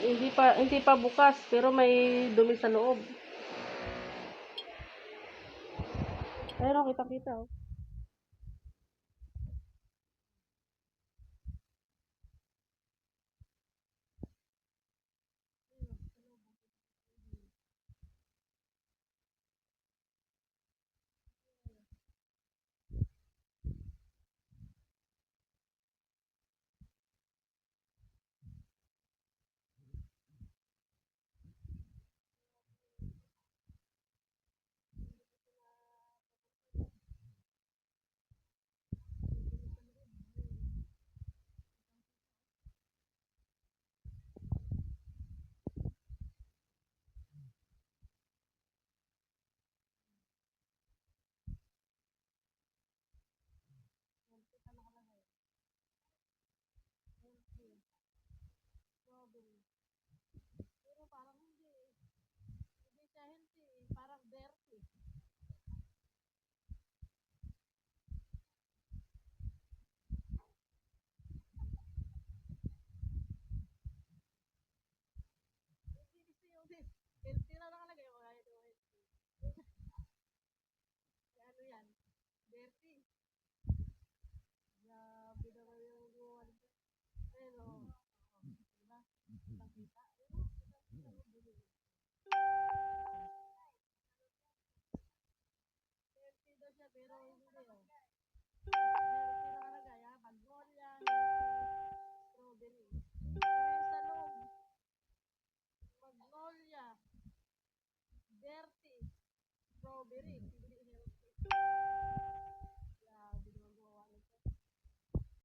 Hindi pa bukas, pero may dumi sa loob. Ayun, oh, kita-kita, oh. Pero parang hindi siya healthy, parang dirty. Healthy na nakalagay, mga ito, healthy. Ano yan? Dirty. Grabe naman yung gawa nito. Pero, diba? Nakita. Healthy daw siya, pero hindi, oh. Healthy nakalagay, ha? Magnolia, healthy, strawberry. Pero yung sa loob, Magnolia, dirty, strawberry.